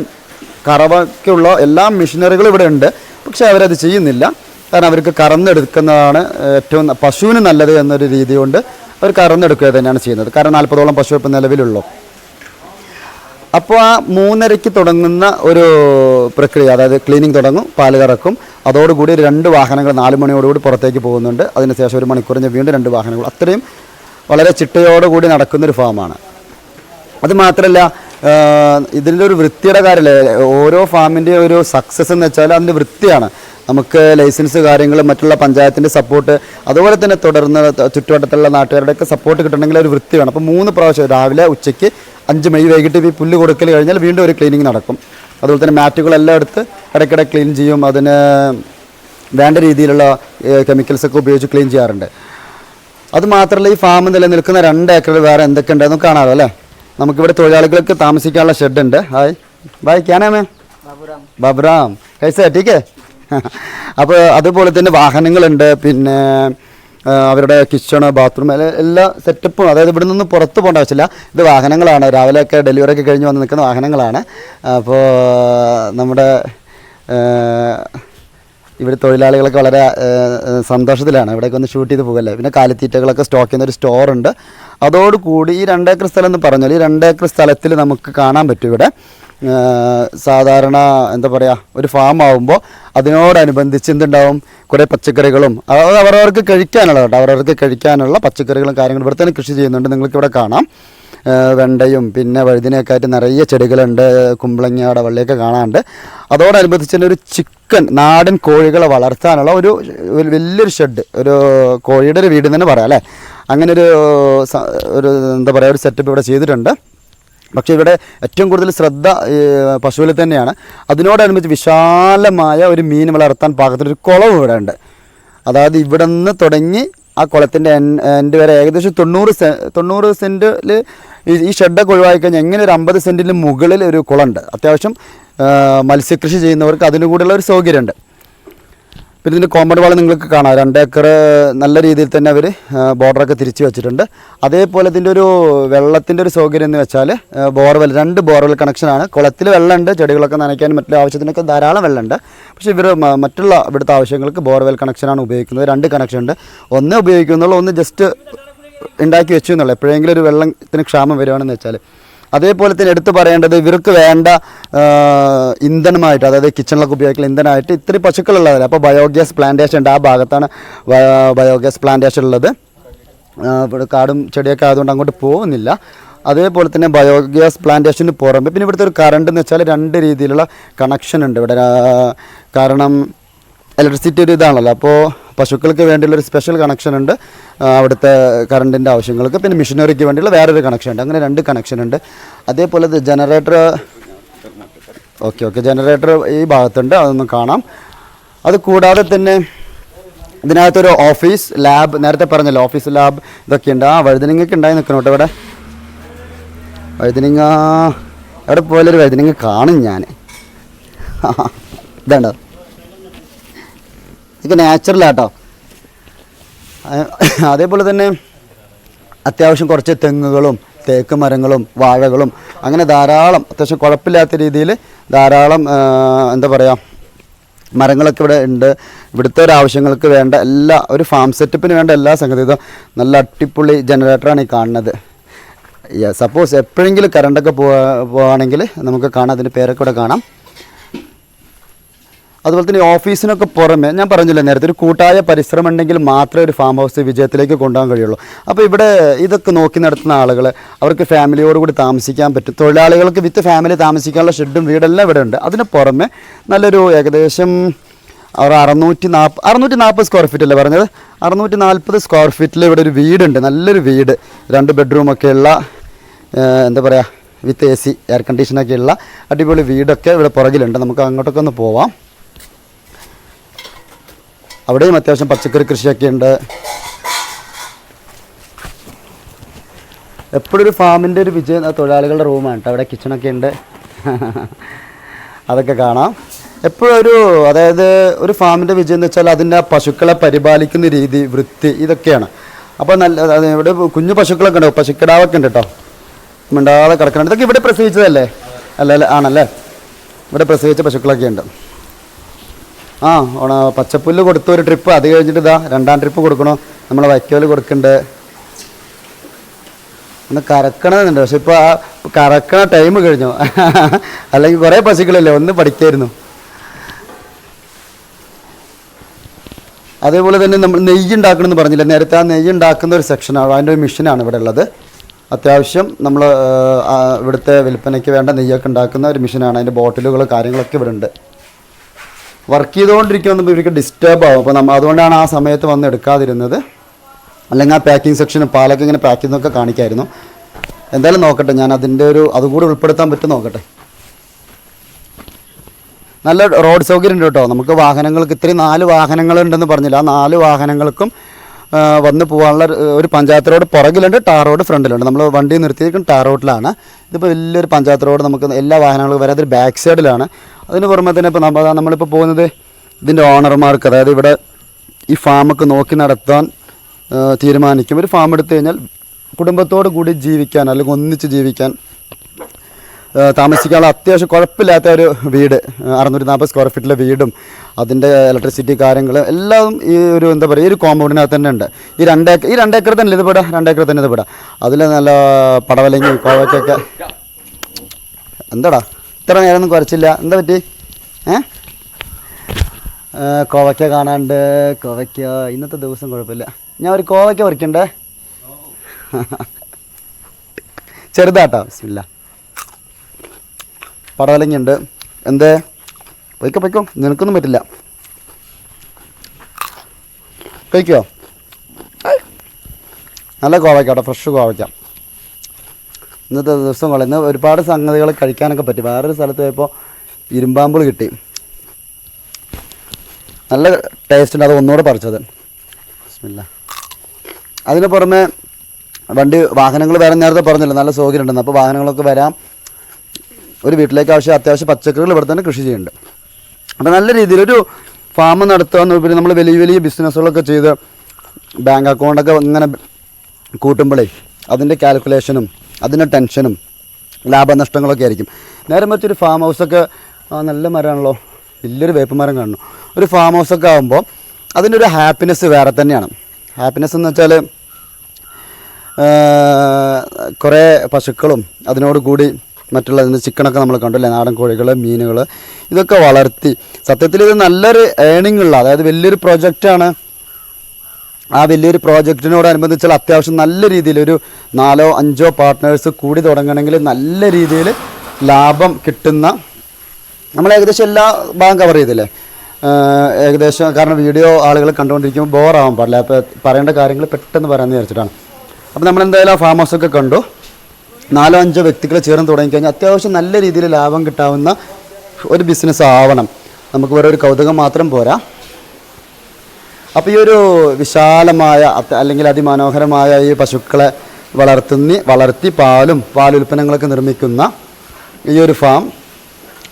കറവയ്ക്കുള്ള എല്ലാ മെഷീനറികളും ഇവിടെ ഉണ്ട്. പക്ഷേ അവരത് ചെയ്യുന്നില്ല. കാരണം അവർക്ക് കറന്നെടുക്കുന്നതാണ് ഏറ്റവും പശുവിന് നല്ലത് എന്നൊരു രീതി കൊണ്ട് അവർ കറന്നെടുക്കുക തന്നെയാണ് ചെയ്യുന്നത്. കാരണം 40ഓളം പശു ഇപ്പം നിലവിലുള്ളൂ. അപ്പോൾ ആ 3:30 തുടങ്ങുന്ന ഒരു പ്രക്രിയ, അതായത് ക്ലീനിങ് തുടങ്ങും, പാല് കറക്കും. അതോടുകൂടി 2 വാഹനങ്ങൾ 4 മണിയോടുകൂടി പുറത്തേക്ക് പോകുന്നുണ്ട്. അതിനുശേഷം 1 മണിക്കൂർ വീണ്ടും 2 വാഹനങ്ങൾ. അത്രയും വളരെ ചിട്ടയോടുകൂടി നടക്കുന്നൊരു ഫാമാണ്. അത് മാത്രമല്ല, ഇതിൻ്റെ ഒരു വൃത്തിയുടെ കാര്യമല്ലേ, ഓരോ ഫാമിൻ്റെ ഒരു സക്സസ് എന്ന് വെച്ചാൽ അതിൻ്റെ വൃത്തിയാണ്. നമുക്ക് ലൈസൻസ് കാര്യങ്ങൾ, മറ്റുള്ള പഞ്ചായത്തിൻ്റെ സപ്പോർട്ട്, അതുപോലെ തന്നെ തുടർന്ന് ചുറ്റുവട്ടത്തുള്ള നാട്ടുകാരുടെയൊക്കെ സപ്പോർട്ട് കിട്ടണമെങ്കിൽ ഒരു വൃത്തി വേണം. അപ്പോൾ 3 പ്രാവശ്യം രാവിലെ, ഉച്ചയ്ക്ക്, 5 മണി, വൈകിട്ട് ഈ പുല്ല് കൊടുക്കൽ കഴിഞ്ഞാൽ വീണ്ടും ഒരു ക്ലീനിങ് നടക്കും. അതുപോലെ തന്നെ മാറ്റുകളെല്ലാം എടുത്ത് ഇടയ്ക്കിടെ ക്ലീൻ ചെയ്യും. അതിന് വേണ്ട രീതിയിലുള്ള കെമിക്കൽസൊക്കെ ഉപയോഗിച്ച് ക്ലീൻ ചെയ്യാറുണ്ട്. അത് മാത്രമല്ല, ഈ ഫാം നിലനിൽക്കുന്ന 2 ഏക്കറിൽ വേറെ എന്തൊക്കെ ഉണ്ടെന്ന് കാണാമല്ലോ അല്ലേ. നമുക്കിവിടെ തൊഴിലാളികൾക്ക് താമസിക്കാനുള്ള ഷെഡുണ്ട്. ഹായ് ബായ്, ക്യാനാമേ ബാബുറാം കൈസ ടീക്കേ. അപ്പോൾ അതുപോലെ തന്നെ വാഹനങ്ങളുണ്ട്. പിന്നെ അവരുടെ കിച്ചണ്, ബാത്റൂം, എല്ലാ സെറ്റപ്പും. അതായത് ഇവിടെ നിന്ന് പുറത്ത് പോകേണ്ട ആവശ്യമില്ല. ഇത് വാഹനങ്ങളാണ്, രാവിലെയൊക്കെ ഡെലിവറിയൊക്കെ കഴിഞ്ഞ് വന്ന് നിൽക്കുന്ന വാഹനങ്ങളാണ്. അപ്പോൾ നമ്മുടെ ഇവിടെ തൊഴിലാളികളൊക്കെ വളരെ സന്തോഷത്തിലാണ്. ഇവിടേക്ക് ഒന്ന് ഷൂട്ട് ചെയ്ത് പോകല്ലേ. പിന്നെ കാലിത്തീറ്റകളൊക്കെ സ്റ്റോക്ക് ചെയ്യുന്നൊരു സ്റ്റോറുണ്ട്. അതോടുകൂടി ഈ 2 ഏക്കർ സ്ഥലം എന്ന് പറഞ്ഞാൽ, ഈ 2 ഏക്കർ സ്ഥലത്തിൽ നമുക്ക് കാണാൻ പറ്റും ഇവിടെ സാധാരണ എന്താ പറയുക, ഒരു ഫാം ആകുമ്പോൾ അതിനോടനുബന്ധിച്ച് എന്തുണ്ടാവും, കുറേ പച്ചക്കറികളും, അത് അവരവർക്ക് കഴിക്കാനുള്ള കേട്ടോ, അവരവർക്ക് കഴിക്കാനുള്ള പച്ചക്കറികളും കാര്യങ്ങളും ഇവിടെ തന്നെ കൃഷി ചെയ്യുന്നുണ്ട്. നിങ്ങൾക്കിവിടെ കാണാം. വെണ്ടയും പിന്നെ വഴുതിനൊക്കെ ആയിട്ട് നിറയെ ചെടികളുണ്ട്. കുമ്പളങ്ങയുടെ വള്ളിയൊക്കെ കാണാനുണ്ട്. അതോടനുബന്ധിച്ച് തന്നെ ഒരു ചിക്കൻ, നാടൻ കോഴികളെ വളർത്താനുള്ള ഒരു വലിയൊരു ഷെഡ്, ഒരു കോഴിയുടെ ഒരു വീട് തന്നെ പറയാം അല്ലേ. അങ്ങനെ ഒരു എന്താ പറയുക, ഒരു സെറ്റപ്പ് ഇവിടെ ചെയ്തിട്ടുണ്ട്. പക്ഷേ ഇവിടെ ഏറ്റവും കൂടുതൽ ശ്രദ്ധ പശുവിൽ തന്നെയാണ്. അതിനോടനുബന്ധിച്ച് വിശാലമായ ഒരു മീൻ വളർത്താൻ പാകത്തിനൊരു കുളം ഇവിടെ ഉണ്ട്. അതായത് ഇവിടെ നിന്ന് തുടങ്ങി ആ കുളത്തിൻ്റെ എൻഡ് വരെ ഏകദേശം 90 സെൻറ്റിൽ ഈ ഷെഡൊക്കെ ഒഴിവാക്കി കഴിഞ്ഞാൽ എങ്ങനെ ഒരു 50 സെൻറ്റിന് മുകളിൽ ഒരു കുളമുണ്ട്. അത്യാവശ്യം മത്സ്യകൃഷി ചെയ്യുന്നവർക്ക് അതിനു കൂടെയുള്ള ഒരു സൗകര്യമുണ്ട്. പിന്നെ ഇതിൻ്റെ കോമ്പൗണ്ട് വാൾ നിങ്ങൾക്ക് കാണാം. 2 ഏക്കർ നല്ല രീതിയിൽ തന്നെ അവർ ബോർഡറൊക്കെ തിരിച്ച് വെച്ചിട്ടുണ്ട്. അതേപോലെ ഇതിൻ്റെ ഒരു വെള്ളത്തിൻ്റെ ഒരു സൗകര്യം എന്ന് വെച്ചാൽ ബോർവെൽ, 2 ബോർവെൽ കണക്ഷനാണ്. കുളത്തിൽ വെള്ളമുണ്ട്, ചെടികളൊക്കെ നനയ്ക്കാനും മറ്റുള്ള ആവശ്യത്തിനൊക്കെ ധാരാളം വെള്ളമുണ്ട്. പക്ഷേ ഇവർ മറ്റുള്ള ഇവിടുത്തെ ആവശ്യങ്ങൾക്ക് ബോർവെൽ കണക്ഷനാണ് ഉപയോഗിക്കുന്നത്. 2 കണക്ഷൻ ഉണ്ട്. ഒന്ന് ഉപയോഗിക്കുന്നുള്ളൂ, ഒന്ന് ജസ്റ്റ് ഉണ്ടാക്കി വെച്ചു എന്നുള്ളൂ. എപ്പോഴെങ്കിലും ഒരു വെള്ളത്തിന് ക്ഷാമം വരുവാണെന്ന് വെച്ചാൽ. അതേപോലെ തന്നെ എടുത്തു പറയേണ്ടത്, ഇവർക്ക് വേണ്ട ഇന്ധനമായിട്ട്, അതായത് കിച്ചണിലൊക്കെ ഉപയോഗിക്കുന്ന ഇന്ധനമായിട്ട് ഇത്രയും പശുക്കളുള്ളതല്ല. അപ്പോൾ ബയോഗ്യാസ് പ്ലാന്റേഷൻ ഉണ്ട്. ആ ഭാഗത്താണ് ബയോഗ്യാസ് പ്ലാന്റേഷൻ ഉള്ളത്. ഇവിടെ കാടും ചെടിയൊക്കെ ആയതുകൊണ്ട് അങ്ങോട്ട് പോകുന്നില്ല. അതേപോലെ തന്നെ ബയോഗ്യാസ് പ്ലാന്റേഷന് പുറമെ പിന്നെ ഇവിടുത്തെ ഒരു കറണ്ട് എന്ന് വെച്ചാൽ 2 രീതിയിലുള്ള കണക്ഷൻ ഉണ്ട് ഇവിടെ. കാരണം ഇലക്ട്രിസിറ്റി ഒരു ഇതാണല്ലോ. അപ്പോൾ പശുക്കൾക്ക് വേണ്ടിയുള്ളൊരു സ്പെഷ്യൽ കണക്ഷൻ ഉണ്ട് അവിടുത്തെ കറണ്ടിൻ്റെ ആവശ്യങ്ങൾക്ക്. പിന്നെ മെഷീനറിക്ക് വേണ്ടിയുള്ള വേറൊരു കണക്ഷൻ ഉണ്ട്. അങ്ങനെ 2 കണക്ഷൻ ഉണ്ട്. അതേപോലെ ജനറേറ്റർ, ഓക്കെ ജനറേറ്റർ ഈ ഭാഗത്തുണ്ട്, അതൊന്നും കാണാം. അത് കൂടാതെ തന്നെ ഇതിനകത്തൊരു ഓഫീസ് ലാബ്, നേരത്തെ പറഞ്ഞല്ലോ ഓഫീസ് ലാബ് ഇതൊക്കെ ഉണ്ട്. ആ വഴുതനങ്ങയൊക്കെ ഉണ്ടായി നിൽക്കണം കേട്ടോ ഇവിടെ. വഴുതനങ്ങ എവിടെ പോയാലൊരു വഴുതനങ്ങ കാണും ഞാൻ. ഇതുണ്ടോ, ഇതൊക്കെ നാച്ചുറലാട്ടോ. അതേപോലെ തന്നെ അത്യാവശ്യം കുറച്ച് തെങ്ങുകളും തേക്ക് മരങ്ങളും വാഴകളും അങ്ങനെ ധാരാളം അത്യാവശ്യം കുഴപ്പമില്ലാത്ത രീതിയിൽ ധാരാളം എന്താ പറയുക മരങ്ങളൊക്കെ ഇവിടെ ഉണ്ട്. ഇവിടുത്തെ ഒരു ആവശ്യങ്ങൾക്ക് വേണ്ട എല്ലാ, ഒരു ഫാം സെറ്റപ്പിന് വേണ്ട എല്ലാ സംഗതിയും നല്ല അടിപൊളി ജനറേറ്ററാണ് ഈ കാണുന്നത്. സപ്പോസ് എപ്പോഴെങ്കിലും കറണ്ടൊക്കെ പോവുകയാണെങ്കിൽ നമുക്ക് കാണാം, അതിൻ്റെ പേരൊക്കെ ഇവിടെ കാണാം. അതുപോലെ തന്നെ ഓഫീസിനൊക്കെ പുറമെ ഞാൻ പറഞ്ഞില്ല നേരത്തെ, ഒരു കൂട്ടായ പരിശ്രമം ഉണ്ടെങ്കിൽ മാത്രമേ ഒരു ഫാം ഹൗസ് വിജയത്തിലേക്ക് കൊണ്ടുപോകാൻ കഴിയുള്ളൂ. അപ്പോൾ ഇവിടെ ഇതൊക്കെ നോക്കി നടത്തുന്ന ആളുകൾ അവർക്ക് ഫാമിലിയോടുകൂടി താമസിക്കാൻ പറ്റും. തൊഴിലാളികൾക്ക് വിത്ത് ഫാമിലി താമസിക്കാനുള്ള ഷെഡും വീടെല്ലാം ഇവിടെ ഉണ്ട്. അതിന് പുറമെ നല്ലൊരു ഏകദേശം 640 സ്ക്വയർ ഫീറ്റ് അല്ലേ പറഞ്ഞത്, 640 സ്ക്വയർ ഫീറ്റിൽ ഇവിടെ ഒരു വീടുണ്ട്. നല്ലൊരു വീട്, 2 ബെഡ്റൂമൊക്കെ ഉള്ള, എന്താ പറയുക, വിത്ത് AC എയർ കണ്ടീഷനൊക്കെ ഉള്ള അടിപൊളി വീടൊക്കെ ഇവിടെ പുറകിലുണ്ട്. നമുക്ക് അങ്ങോട്ടൊക്കെ ഒന്ന് പോവാം. അവിടെയും അത്യാവശ്യം പച്ചക്കറി കൃഷിയൊക്കെ ഉണ്ട്. എപ്പോഴും ഒരു ഫാമിൻ്റെ ഒരു വിജയം തൊഴിലാളികളുടെ റൂമാണ് കേട്ടോ. അവിടെ കിച്ചണൊക്കെ ഉണ്ട്, അതൊക്കെ കാണാം. എപ്പോഴും ഒരു, അതായത് ഒരു ഫാമിൻ്റെ വിജയം എന്ന് വെച്ചാൽ അതിൻ്റെ പശുക്കളെ പരിപാലിക്കുന്ന രീതി, വൃത്തി, ഇതൊക്കെയാണ്. അപ്പോൾ നല്ല ഇവിടെ കുഞ്ഞു പശുക്കളൊക്കെ ഉണ്ട്, പശുക്കിടാവൊക്കെ ഉണ്ട് കേട്ടോ, മിണ്ടാതെ കിടക്കുന്നുണ്ട്. ഇതൊക്കെ ഇവിടെ പ്രസവിച്ചതല്ലേ? അല്ല ആണല്ലേ, ഇവിടെ പ്രസവിച്ച പശുക്കളൊക്കെ ഉണ്ട്. പച്ചപ്പുല്ല് കൊടുത്ത ഒരു ട്രിപ്പ്, അത് കഴിഞ്ഞിട്ട് ഇതാ 2ാം ട്രിപ്പ് കൊടുക്കണോ, നമ്മളെ വൈക്കോല് കൊടുക്കുന്നുണ്ട്. ഒന്ന് കറക്കണമെന്നുണ്ട്, പക്ഷെ ഇപ്പോൾ ആ കറക്കണ ടൈം കഴിഞ്ഞു. അല്ലെങ്കിൽ കുറേ പശുക്കളില്ലേ, ഒന്ന് പഠിക്കായിരുന്നു. അതേപോലെ തന്നെ നമ്മൾ നെയ്യ് ഉണ്ടാക്കണമെന്ന് പറഞ്ഞില്ല നേരത്തെ, ആ നെയ്യ് ഉണ്ടാക്കുന്ന ഒരു സെക്ഷനാണ്, അതിൻ്റെ ഒരു മെഷീനാണ് ഇവിടെ ഉള്ളത്. അത്യാവശ്യം നമ്മൾ ഇവിടുത്തെ വിൽപ്പനയ്ക്ക് വേണ്ട നെയ്യൊക്കെ ഉണ്ടാക്കുന്ന ഒരു മെഷീനാണ്. അതിൻ്റെ ബോട്ടിലുകൾ കാര്യങ്ങളൊക്കെ ഇവിടെ ഉണ്ട്. വർക്ക് ചെയ്തുകൊണ്ടിരിക്കുമ്പോൾ ഇവർക്ക് ഡിസ്റ്റർബ് ആവും. അപ്പോൾ അതുകൊണ്ടാണ് ആ സമയത്ത് വന്ന് എടുക്കാതിരുന്നത്. അല്ലെങ്കിൽ ആ പാക്കിംഗ് സെക്ഷനും പാലൊക്കെ ഇങ്ങനെ പാക്ക് ചെയ്യുന്നതൊക്കെ കാണിക്കായിരുന്നു. എന്തായാലും നോക്കട്ടെ, ഞാൻ അതിൻ്റെ അതുകൂടി ഉൾപ്പെടുത്താൻ പറ്റും നോക്കട്ടെ. നല്ല റോഡ് സൗകര്യം ഉണ്ട് കേട്ടോ. നമുക്ക് വാഹനങ്ങൾക്ക് ഇത്രയും 4 വാഹനങ്ങളുണ്ടെന്ന് പറഞ്ഞില്ല, ആ 4 വാഹനങ്ങൾക്കും വന്ന് പോകാനുള്ള ഒരു പഞ്ചായത്ത് റോഡ് പുറകിലുണ്ട്, ടാർ റോഡ് ഫ്രണ്ടിലുണ്ട്. നമ്മൾ വണ്ടി നിർത്തിയിരിക്കും ടാർ റോഡിലാണ്. ഇതിപ്പോൾ വലിയൊരു പഞ്ചായത്ത് റോഡ്, നമുക്ക് എല്ലാ വാഹനങ്ങളും വരാതെ ഒരു ബാക്ക് സൈഡിലാണ്. അതിന് പുറമെ തന്നെ ഇപ്പോൾ നമ്മളിപ്പോൾ പോകുന്നത് ഇതിൻ്റെ ഓണർമാർക്ക്, അതായത് ഇവിടെ ഈ ഫാമൊക്കെ നോക്കി നടത്താൻ തീരുമാനിക്കും. ഒരു ഫാം എടുത്തു കഴിഞ്ഞാൽ കുടുംബത്തോടു കൂടി ജീവിക്കാൻ, അല്ലെങ്കിൽ ഒന്നിച്ച് ജീവിക്കാൻ, താമസിക്കാനുള്ള അത്യാവശ്യം കുഴപ്പമില്ലാത്ത ഒരു വീട്, 640 സ്ക്വയർ ഫീറ്റിലെ വീടും അതിൻ്റെ ഇലക്ട്രിസിറ്റി കാര്യങ്ങൾ എല്ലാം ഈ ഒരു എന്താ പറയുക, ഈ ഒരു കോമ്പൗണ്ടിനകത്ത് തന്നെ ഉണ്ട്. ഈ 2 ഏക്കർ തന്നെ ഇത് വിടാം, 2 ഏക്കർ തന്നെ ഇത് വിടാം. അതിൽ നല്ല പടവലങ്ങി കോവയ്ക്കൊക്കെ. എന്താടാ ഇത്ര നേരമൊന്നും കുറച്ചില്ല, എന്താ പറ്റി? കോവയ്ക്ക കാണാണ്ട്. കോവയ്ക്ക ഇന്നത്തെ ദിവസം കുഴപ്പമില്ല. ഞാൻ ഒരു കോവയ്ക്ക പറിക്കണ്ടേ? ചെറുതാട്ടോ, ബിസ്മില്ല. പടവലങ്ങയുണ്ട്. എന്തേ പൊയ്ക്കോ, നിനക്കൊന്നും പറ്റില്ല. കഴിക്കോ? നല്ല കോവയ്ക്കാട്ടോ, ഫ്രഷ് കോവയ്ക്ക. ഇന്നത്തെ ദിവസം കൊള്ളാം. ഇന്ന് ഒരുപാട് സംഗതികൾ കഴിക്കാനൊക്കെ പറ്റി. വേറൊരു സ്ഥലത്ത് പോയപ്പോൾ ഇരുമ്പാമ്പിൾ കിട്ടി, നല്ല ടേസ്റ്റ് ഉണ്ട്. അത് ഒന്നുകൂടെ പറിച്ചത്, ബിസ്മില്ല. അതിന് പുറമെ വാഹനങ്ങൾ വരാൻ നേരത്തെ പറഞ്ഞില്ല, നല്ല സൗകര്യം ഉണ്ടെന്ന്. അപ്പോൾ വാഹനങ്ങളൊക്കെ വരാം. ഒരു വീട്ടിലേക്ക് അത്യാവശ്യം പച്ചക്കറികൾ ഇവിടെ തന്നെ കൃഷി ചെയ്യുന്നുണ്ട്. അപ്പോൾ നല്ല രീതിയിലൊരു ഫാം നടത്തുക. പിന്നെ നമ്മൾ വലിയ ബിസിനസ്സുകളൊക്കെ ചെയ്ത് ബാങ്ക് അക്കൗണ്ടൊക്കെ ഇങ്ങനെ കൂട്ടുമ്പോഴേ അതിൻ്റെ കാൽക്കുലേഷനും അതിൻ്റെ ടെൻഷനും ലാഭനഷ്ടങ്ങളൊക്കെ ആയിരിക്കും. നേരെ മറിച്ചൊരു ഫാം ഹൗസൊക്കെ നല്ല മരമാണല്ലോ, വലിയൊരു വേപ്പ് മരം കാണുന്നു. ഒരു ഫാം ഹൗസൊക്കെ ആകുമ്പോൾ അതിൻ്റെ ഒരു ഹാപ്പിനെസ് വേറെ തന്നെയാണ്. ഹാപ്പിനെസ് എന്ന് വെച്ചാൽ കുറേ പശുക്കളും അതിനോട് കൂടി മറ്റുള്ള ചിക്കനൊക്കെ നമ്മൾ കണ്ടല്ലേ, നാടൻ കോഴികൾ, മീനുകൾ, ഇതൊക്കെ വളർത്തി സത്യത്തിൽ ഇത് നല്ലൊരു ഏണിംഗ് ഉള്ള, അതായത് വലിയൊരു പ്രോജക്റ്റാണ്. ആ വലിയൊരു പ്രോജക്റ്റിനോടനുബന്ധിച്ചാൽ അത്യാവശ്യം നല്ല രീതിയിൽ ഒരു 4-5 പാർട്ട്നേഴ്സ് കൂടി തുടങ്ങണമെങ്കിൽ നല്ല രീതിയിൽ ലാഭം കിട്ടുന്ന, നമ്മൾ ഏകദേശം എല്ലാ ഭാഗം കവർ ചെയ്തില്ലേ ഏകദേശം. കാരണം വീഡിയോ ആളുകൾ കണ്ടുകൊണ്ടിരിക്കുമ്പോൾ ബോറാവാൻ പാടില്ല. അപ്പോൾ പറയേണ്ട കാര്യങ്ങൾ പെട്ടെന്ന് പറയാമെന്ന് വിചാരിച്ചിട്ടാണ്. അപ്പോൾ നമ്മളെന്തായാലും ആ ഫാം ഹൗസൊക്കെ കണ്ടു. 4-5 വ്യക്തികൾ ചേർന്ന് തുടങ്ങിക്കഴിഞ്ഞാൽ അത്യാവശ്യം നല്ല രീതിയിൽ ലാഭം കിട്ടാവുന്ന ഒരു ബിസിനസ് ആവണം. നമുക്ക് വേറെ ഒരു കൗതുകം മാത്രം പോരാ. അപ്പോൾ ഈ ഒരു വിശാലമായ അല്ലെങ്കിൽ അതിമനോഹരമായ ഈ പശുക്കളെ വളർത്തി പാലുൽപ്പന്നങ്ങളൊക്കെ നിർമ്മിക്കുന്ന ഈ ഒരു ഫാം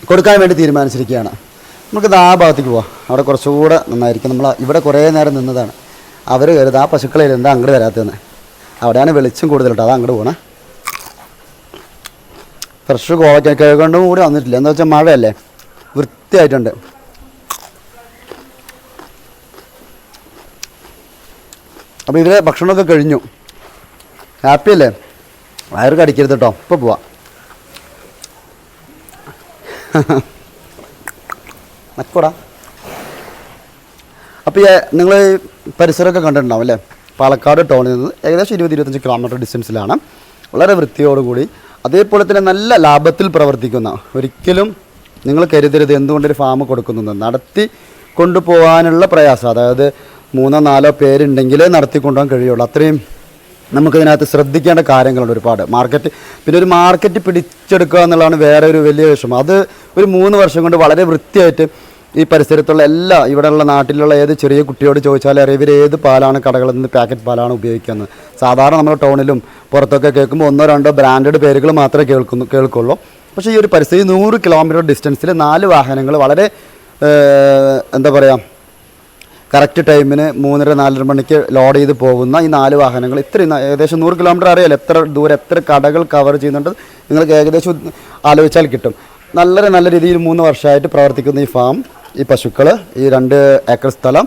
കൊടുക്കാൻ വേണ്ടി തീരുമാനിച്ചിരിക്കുകയാണ്. നമുക്കിത് ആ ഭാഗത്തേക്ക് പോവാം. അവിടെ കുറച്ചുകൂടെ നന്നായിരിക്കും. നമ്മൾ ഇവിടെ കുറേ നേരം നിന്നതാണ്. അവർ കരുത് ആ പശുക്കളെ എന്താ അങ്ങോട്ട് വരാത്തതെന്ന്. അവിടെയാണ് വെളിച്ചം കൂടുതൽ കേട്ടോ, അത് അങ്ങോട്ട് പോകണേ. ഫ്രഷ് കോവയ്ക്കൊണ്ടും കൂടി വന്നിട്ടില്ല. എന്താ വെച്ചാൽ മഴയല്ലേ, വൃത്തിയായിട്ടുണ്ട്. അപ്പോൾ ഇതിലെ ഭക്ഷണമൊക്കെ കഴിഞ്ഞു. ഹാപ്പി അല്ലേ? വയറ് കടിക്കരുത് കേട്ടോ. ഇപ്പോൾ പോവാം. നക്കോടാ. അപ്പോൾ നിങ്ങൾ പരിസരമൊക്കെ കണ്ടിട്ടുണ്ടാവും അല്ലേ? പാലക്കാട് ടൗണിൽ നിന്ന് ഏകദേശം 20-25 കിലോമീറ്റർ ഡിസ്റ്റൻസിലാണ്. വളരെ വൃത്തിയോടുകൂടി അതേപോലെ തന്നെ നല്ല ലാഭത്തിൽ പ്രവർത്തിക്കുന്ന, ഒരിക്കലും നിങ്ങൾ കരുതരുത് എന്തുകൊണ്ടൊരു ഫാം കൊടുക്കുന്നു. നടത്തി കൊണ്ടുപോകാനുള്ള പ്രയാസം, അതായത് 3-4 പേരുണ്ടെങ്കിലേ നടത്തിക്കൊണ്ടുപോകാൻ കഴിയുള്ളൂ. അത്രയും നമുക്കിതിനകത്ത് ശ്രദ്ധിക്കേണ്ട കാര്യങ്ങളുണ്ട് ഒരുപാട്. പിന്നെ ഒരു മാർക്കറ്റ് പിടിച്ചെടുക്കുക എന്നുള്ളതാണ് വേറെ ഒരു വലിയ വിഷയം. അത് ഒരു 3 വർഷം കൊണ്ട് വളരെ വൃത്തിയായിട്ട് ഈ പരിസരത്തുള്ള ഇവിടെയുള്ള നാട്ടിലുള്ള ഏത് ചെറിയ കുട്ടിയോട് ചോദിച്ചാൽ അറിയാം ഇവർ ഏത് പാലാണ് കടകളിൽ നിന്ന് പാക്കറ്റ് പാലാണ് ഉപയോഗിക്കുന്നത്. സാധാരണ നമ്മൾ ടൗണിലും പുറത്തൊക്കെ കേൾക്കുമ്പോൾ 1-2 ബ്രാൻഡഡ് പേരുകൾ മാത്രമേ കേൾക്കുള്ളൂ. പക്ഷേ ഈ ഒരു പരിസ്ഥിതി 100 കിലോമീറ്റർ ഡിസ്റ്റൻസിൽ 4 വാഹനങ്ങൾ വളരെ എന്താ പറയുക, കറക്റ്റ് ടൈമിന് 3:30-4 മണിക്ക് ലോഡ് ചെയ്ത് പോകുന്ന ഈ 4 വാഹനങ്ങൾ ഇത്രയും ഏകദേശം 100 കിലോമീറ്റർ അറിയാലോ, എത്ര ദൂരം എത്ര കടകൾ കവർ ചെയ്യുന്നുണ്ട് നിങ്ങൾക്ക് ഏകദേശം ആലോചിച്ചാൽ കിട്ടും. നല്ല രീതിയിൽ 3 വർഷമായിട്ട് പ്രവർത്തിക്കുന്ന ഈ ഫാം, ഈ പശുക്കൾ, ഈ 2 ഏക്കർ സ്ഥലം,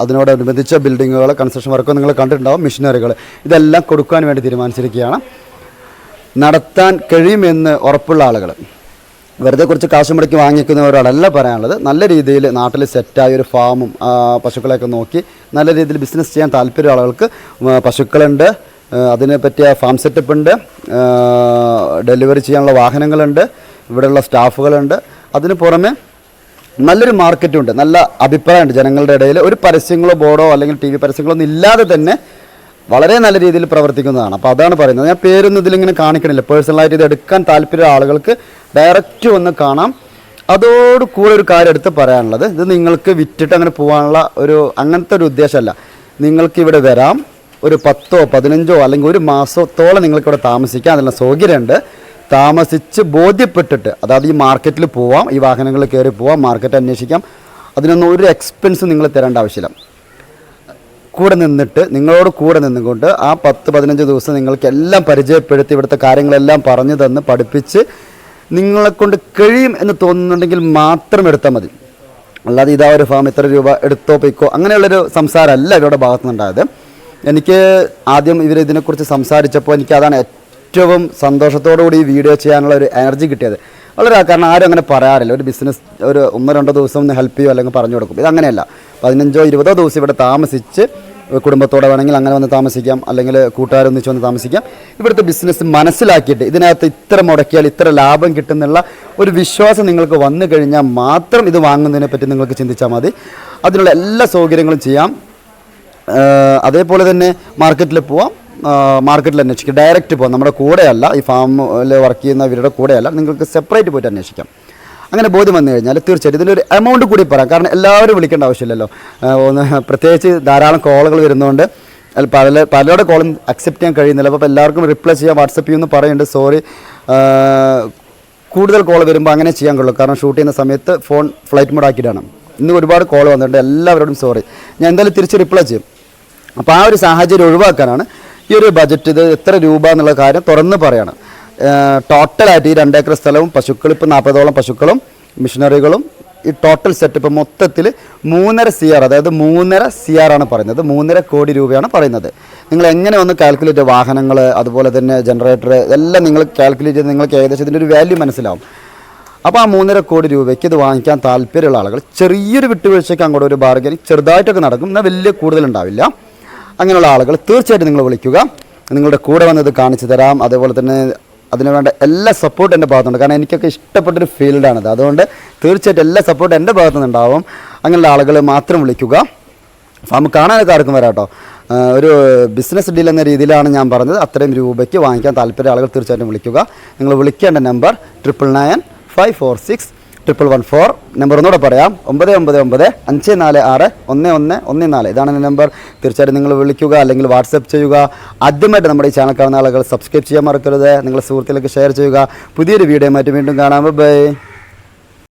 അതിനോടനുബന്ധിച്ച ബിൽഡിങ്ങുകൾ, കൺസ്ട്രക്ഷൻ വർക്ക് നിങ്ങൾ കണ്ടിട്ടുണ്ടാവും, മെഷീനറികൾ, ഇതെല്ലാം കൊടുക്കാൻ വേണ്ടി തീരുമാനിച്ചിരിക്കുകയാണ്. നടത്താൻ കഴിയുമെന്ന് ഉറപ്പുള്ള ആളുകൾ, വെറുതെ കുറച്ച് കാശ് മുടക്കി വാങ്ങിക്കുന്നവരോടല്ല പറയാനുള്ളത്. നല്ല രീതിയിൽ നാട്ടിൽ സെറ്റായ ഒരു ഫാമും പശുക്കളെയൊക്കെ നോക്കി നല്ല രീതിയിൽ ബിസിനസ് ചെയ്യാൻ താല്പര്യമുള്ള ആളുകൾക്ക് പശുക്കളുണ്ട്, അതിനെ പറ്റിയ ഫാം സെറ്റപ്പ് ഉണ്ട്, ഡെലിവറി ചെയ്യാനുള്ള വാഹനങ്ങളുണ്ട്, ഇവിടെയുള്ള സ്റ്റാഫുകളുണ്ട്. അതിന് പുറമെ നല്ലൊരു മാർക്കറ്റുണ്ട്, നല്ല അഭിപ്രായമുണ്ട് ജനങ്ങളുടെ ഇടയിൽ. ഒരു പരസ്യങ്ങളോ ബോർഡോ അല്ലെങ്കിൽ TV പരസ്യങ്ങളോ ഒന്നും ഇല്ലാതെ തന്നെ വളരെ നല്ല രീതിയിൽ പ്രവർത്തിക്കുന്നതാണ്. അപ്പോൾ അതാണ് പറയുന്നത്. ഞാൻ പേരൊന്നും ഇതിലിങ്ങനെ കാണിക്കണില്ല. പേഴ്സണലായിട്ട് ഇത് എടുക്കാൻ താല്പര്യമുള്ള ആളുകൾക്ക് ഡയറക്റ്റ് വന്ന് കാണാം. അതോട് കൂടെ ഒരു കാര്യം എടുത്ത് പറയാനുള്ളത്, ഇത് നിങ്ങൾക്ക് വിറ്റിട്ട് അങ്ങനെ പോകാനുള്ള അങ്ങനത്തെ ഒരു ഉദ്ദേശമല്ല. നിങ്ങൾക്ക് ഇവിടെ വരാം, ഒരു 10ഓ 15ഓ അല്ലെങ്കിൽ ഒരു മാസത്തോളം നിങ്ങൾക്കിവിടെ താമസിക്കാം. അതിനുള്ള സൗകര്യമുണ്ട്. താമസിച്ച് ബോധ്യപ്പെട്ടിട്ട്, അതായത് ഈ മാർക്കറ്റിൽ പോവാം, ഈ വാഹനങ്ങളിൽ കയറി പോവാം, മാർക്കറ്റ് അന്വേഷിക്കാം. അതിനൊന്നും ഒരു എക്സ്പെൻസ് നിങ്ങൾ തരേണ്ട ആവശ്യമില്ല. നിങ്ങളോട് കൂടെ നിന്നുകൊണ്ട് ആ 10-15 ദിവസം നിങ്ങൾക്ക് എല്ലാം പരിചയപ്പെടുത്തി ഇവിടുത്തെ കാര്യങ്ങളെല്ലാം പറഞ്ഞു തന്ന് പഠിപ്പിച്ച് നിങ്ങളെക്കൊണ്ട് കഴിയും എന്ന് തോന്നുന്നുണ്ടെങ്കിൽ മാത്രം എടുത്താൽ മതി. അല്ലാതെ ഇതാ ഒരു ഫാം ഇത്ര രൂപ എടുത്തോ പൊയ്ക്കോ അങ്ങനെയുള്ളൊരു സംസാരമല്ല ഇവരുടെ ഭാഗത്തുനിന്നുണ്ടായത്. എനിക്ക് ആദ്യം ഇതിനെക്കുറിച്ച് സംസാരിച്ചപ്പോൾ എനിക്കതാണ് ഏറ്റവും സന്തോഷത്തോടുകൂടി ഈ വീഡിയോ ചെയ്യാനുള്ള ഒരു എനർജി കിട്ടിയത്. കാരണം ആരും അങ്ങനെ പറയാറില്ല. ഒരു ബിസിനസ് ഒരു 1-2 ദിവസം ഒന്ന് ഹെൽപ്പ് ചെയ്യുമോ അല്ലെങ്കിൽ പറഞ്ഞു കൊടുക്കും. ഇതങ്ങനെയല്ല. 15-20 ദിവസം ഇവിടെ താമസിച്ച് കുടുംബത്തോടെ വേണമെങ്കിൽ അങ്ങനെ വന്ന് താമസിക്കാം, അല്ലെങ്കിൽ കൂട്ടുകാരൊന്നിച്ച് വന്ന് താമസിക്കാം. ഇവിടുത്തെ ബിസിനസ് മനസ്സിലാക്കിയിട്ട് ഇതിനകത്ത് ഇത്ര മുടക്കിയാൽ ഇത്ര ലാഭം കിട്ടുന്നുള്ള ഒരു വിശ്വാസം നിങ്ങൾക്ക് വന്നു കഴിഞ്ഞാൽ മാത്രം ഇത് വാങ്ങുന്നതിനെ പറ്റി നിങ്ങൾക്ക് ചിന്തിച്ചാൽ മതി. അതിനുള്ള എല്ലാ സൗകര്യങ്ങളും ചെയ്യാം. അതേപോലെ തന്നെ മാർക്കറ്റിൽ പോവാം, മാർക്കറ്റിൽ അന്വേഷിക്കാം, ഡയറക്റ്റ് പോകാം. നമ്മുടെ കൂടെയല്ല, ഈ ഫാമിൽ വർക്ക് ചെയ്യുന്നവരുടെ കൂടെയല്ല, നിങ്ങൾക്ക് സെപ്പറേറ്റ് പോയിട്ട് അന്വേഷിക്കാം. അങ്ങനെ ബോധ്യം വന്നു കഴിഞ്ഞാൽ തീർച്ചയായിട്ടും ഇതിൻ്റെ ഒരു എമൗണ്ട് കൂടി പറയാം. കാരണം എല്ലാവരും വിളിക്കേണ്ട ആവശ്യമില്ലല്ലോ. പ്രത്യേകിച്ച് ധാരാളം കോളുകൾ വരുന്നതുകൊണ്ട് പലരുടെ കോളും അക്സെപ്റ്റ് ചെയ്യാൻ കഴിയുന്നില്ല. അപ്പോൾ എല്ലാവർക്കും റിപ്ലൈ ചെയ്യാൻ വാട്സപ്പ് ചെയ്യുമെന്ന് പറയുന്നുണ്ട്. സോറി, കൂടുതൽ കോൾ വരുമ്പോൾ അങ്ങനെ ചെയ്യാൻ കഴിയുള്ളൂ. കാരണം ഷൂട്ട് ചെയ്യുന്ന സമയത്ത് ഫോൺ ഫ്ലൈറ്റ് മോഡ് ആക്കിയിട്ടാണ്. ഇന്ന് ഒരുപാട് കോൾ വന്നിട്ടുണ്ട്. എല്ലാവരോടും സോറി. ഞാൻ എന്തായാലും തിരിച്ച് റിപ്ലൈ ചെയ്യും. അപ്പോൾ ആ ഒരു സാഹചര്യം ഒഴിവാക്കാനാണ് ഈ ഒരു ബജറ്റ്. ഇത് എത്ര രൂപ എന്നുള്ള കാര്യം തുറന്ന് പറയണം. ടോട്ടലായിട്ട് ഈ 2 ഏക്കർ സ്ഥലവും പശുക്കൾ, ഇപ്പോൾ 40ഓളം പശുക്കളും മെഷീനറികളും ഈ ടോട്ടൽ സെറ്റപ്പ് മൊത്തത്തിൽ 3.5 CR, അതായത് 3.5 CR ആണ് പറയുന്നത്. 3.5 കോടി രൂപയാണ് പറയുന്നത്. നിങ്ങൾ എങ്ങനെ ഒന്ന് കാൽക്കുലേറ്റ്, വാഹനങ്ങൾ അതുപോലെ തന്നെ ജനറേറ്റർ എല്ലാം നിങ്ങൾ കാൽക്കുലേറ്റ് ചെയ്ത് നിങ്ങൾക്ക് ഏകദേശം ഇതിൻ്റെ ഒരു വാല്യൂ മനസ്സിലാവും. അപ്പോൾ ആ 3.5 കോടി രൂപയ്ക്ക് ഇത് വാങ്ങിക്കാൻ താല്പര്യമുള്ള ആളുകൾ ചെറിയൊരു വിട്ടുവീഴ്ചയ്ക്ക് അങ്ങോട്ട് ഒരു ബാർഗനിങ് ചെറുതായിട്ടൊക്കെ നടക്കും, എന്നാൽ വലിയ കൂടുതലുണ്ടാവില്ല. അങ്ങനെയുള്ള ആളുകൾ തീർച്ചയായിട്ടും നിങ്ങൾ വിളിക്കുക. നിങ്ങളുടെ കൂടെ വന്നത് കാണിച്ചു തരാം. അതേപോലെ തന്നെ അതിനുവേണ്ട എല്ലാ സപ്പോർട്ട് എൻ്റെ ഭാഗത്തുണ്ട്. കാരണം എനിക്കൊക്കെ ഇഷ്ടപ്പെട്ടൊരു ഫീൽഡാണിത്. അതുകൊണ്ട് തീർച്ചയായിട്ടും എല്ലാ സപ്പോർട്ടും എൻ്റെ ഭാഗത്തു നിന്നുണ്ടാവും. അങ്ങനെയുള്ള ആളുകൾ മാത്രം വിളിക്കുക. ഫാം കാണാനൊക്കെ ആർക്കും വരാം കേട്ടോ. ഒരു ബിസിനസ് ഡീൽ എന്ന രീതിയിലാണ് ഞാൻ പറഞ്ഞത്. അത്രയും രൂപയ്ക്ക് വാങ്ങിക്കാൻ താല്പര്യ ആളുകൾ തീർച്ചയായിട്ടും വിളിക്കുക. നിങ്ങൾ വിളിക്കേണ്ട നമ്പർ 999546 1114. നമ്പർ ഒന്നുകൂടെ പറയാം, 9995461114. ഇതാണ് എൻ്റെ നമ്പർ. തീർച്ചയായിട്ടും നിങ്ങൾ വിളിക്കുക അല്ലെങ്കിൽ വാട്സപ്പ് ചെയ്യുക. ആദ്യമായിട്ട് നമ്മുടെ ഈ ചാനൽ കാണുന്ന ആളുകൾ സബ്സ്ക്രൈബ് ചെയ്യാൻ മറക്കരുത്. നിങ്ങളുടെ സുഹൃത്തുക്കൾക്ക് ഷെയർ ചെയ്യുക. പുതിയൊരു വീഡിയോ ആയിട്ട് വീണ്ടും കാണാം. ബൈ.